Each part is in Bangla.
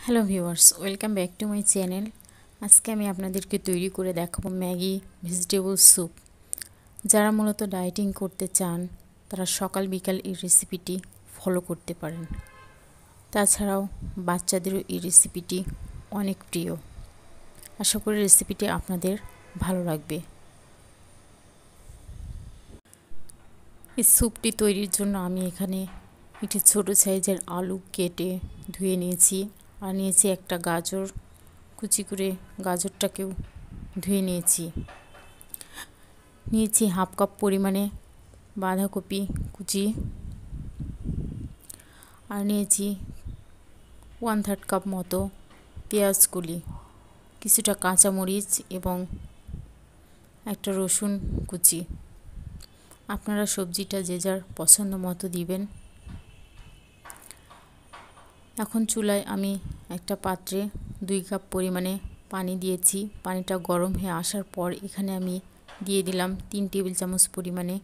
Hello viewers, welcome back to my channel. আজকে আমি আপনাদেরকে তৈরি করে দেখাবো ম্যাগি ভেজিটেবল স্যুপ। যারা মূলত ডায়েটিং করতে চান তারা সকাল বিকাল এই রেসিপিটি ফলো করতে পারেন। তাছাড়াও বাচ্চাদেরও এই রেসিপিটি অনেক প্রিয়। আশা করি রেসিপিটি আপনাদের ভালো লাগবে। এই স্যুপটি তৈরির জন্য আমি এখানে একটি ছোট সাইজের আলু কেটে ধুয়ে নিয়েছি, আর নিয়েছি একটা গাজর, কুচি করে গাজরটাকেও ধুয়ে নিয়েছি হাফ কাপ পরিমাণে বাঁধাকপি কুচি, আর নিয়েছি 1/3 কাপ মতো পেঁয়াজ কুলি, কিছুটা কাঁচামরিচ এবং একটা রসুন কুচি। আপনারা সবজিটা যে যার পছন্দ মতো দিবেন। এখন চুলায় আমি একটা পাত্রে 2 কাপ পরিমাণে পানি দিয়েছি। পানিটা গরম হয়ে আসার পর এখানে আমি দিয়ে দিলাম 3 টেবিল চামচ পরিমাণে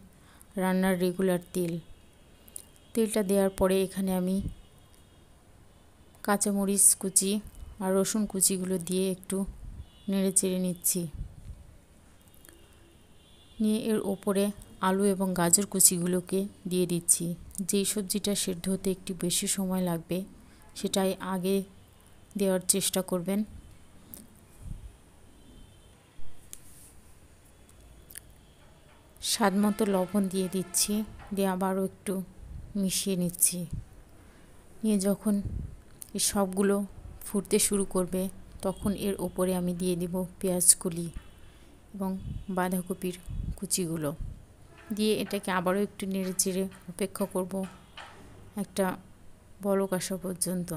রান্নার রেগুলার তেল। তেলটা দেওয়ার পরে এখানে আমি কাঁচামরিচ কুচি আর রসুন কুচিগুলো দিয়ে একটু নেড়ে চেড়ে নিচ্ছি। নিয়ে এর ওপরে আলু এবং গাজর কুচিগুলোকে দিয়ে দিচ্ছি। যেই সবজিটা সেদ্ধ হতে একটু বেশি সময় লাগবে সেটাই আগে দেওয়ার চেষ্টা করবেন। স্বাদ মতো লবণ দিয়ে দিচ্ছি, দিয়ে আবারও একটু মিশিয়ে নিচ্ছি। নিয়ে যখন এই সবগুলো ফুটতে শুরু করবে তখন এর ওপরে আমি দিয়ে দিব পেঁয়াজ কুলি এবং বাঁধাকপির কুচিগুলো দিয়ে এটাকে আবারও একটু নেড়ে চেড়ে অপেক্ষা করব একটা বলক আসা পর্যন্ত।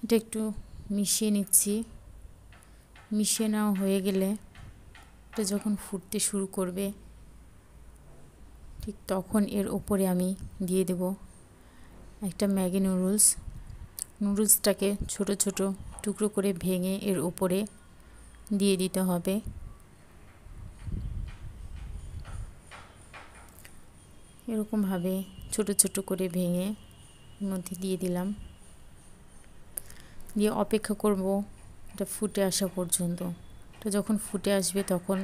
এটা একটু মিশিয়ে নিচ্ছি। মিশিয়ে নেওয়া হয়ে গেলে এটা যখন ফুটতে শুরু করবে ঠিক তখন এর ওপরে আমি দিয়ে দেব একটা ম্যাগি নুডলসটাকে ছোট ছোট টুকরো করে ভেঙে এর ওপরে দিয়ে দিতে হবে। এরকমভাবে ছোট ছোট করে ভেঙে এর মধ্যে দিয়ে দিলাম, দিয়ে অপেক্ষা করব এটা ফুটে আসা পর্যন্ত। তো যখন ফুটে আসবে তখন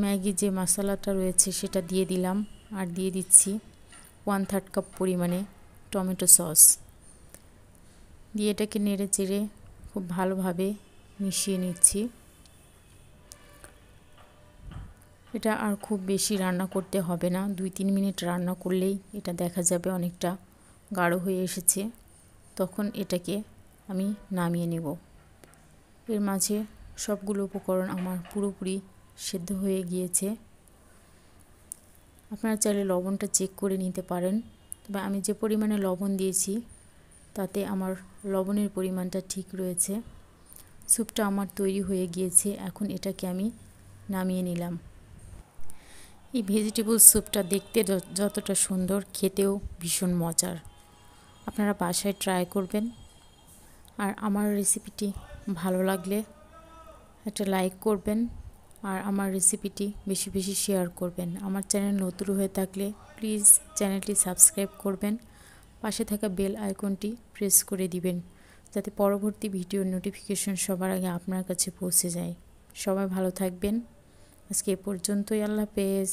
ম্যাগি যে মশলাটা রয়েছে সেটা দিয়ে দিলাম, আর দিয়ে দিচ্ছি 1/3 কাপ পরিমাণে টমেটো সস। দিয়ে এটাকে নেড়ে চেড়ে খুব ভালোভাবে মিশিয়ে নিচ্ছি। এটা আর খুব বেশি রান্না করতে হবে না, 2-3 মিনিট রান্না করলেই এটা দেখা যাবে অনেকটা গাঢ় হয়ে এসেছে। তখন এটাকে আমি নামিয়ে নেব। এর মাঝে সবগুলো উপকরণ আমার পুরোপুরি সেদ্ধ হয়ে গিয়েছে। আপনারা চাইলে লবণটা চেক করে নিতে পারেন, তবে আমি যে পরিমাণে লবণ দিয়েছি তাতে আমার লবণের পরিমাণটা ঠিক রয়েছে। স্যুপটা আমার তৈরি হয়ে গিয়েছে, এখন এটাকে আমি নামিয়ে নিলাম। এই ভেজিটেবল স্যুপটা দেখতে যতটা সুন্দর, খেতেও ভীষণ মজার। আপনারা বাসায় ট্রাই করবেন। আর আমার রেসিপিটি ভালো লাগলে একটা লাইক করবেন, আর আমার রেসিপিটি বেশি বেশি শেয়ার করবেন। আমার চ্যানেল নতুন হয়ে থাকলে প্লিজ চ্যানেলটি সাবস্ক্রাইব করবেন, পাশে থাকা বেল আইকনটি প্রেস করে দিবেন যাতে পরবর্তী ভিডিওর নোটিফিকেশন সবার আগে আপনার কাছে পৌঁছে যায়। সবাই ভালো থাকবেন। আজকে এ পর্যন্তই। আল্লাহ হাফেজ।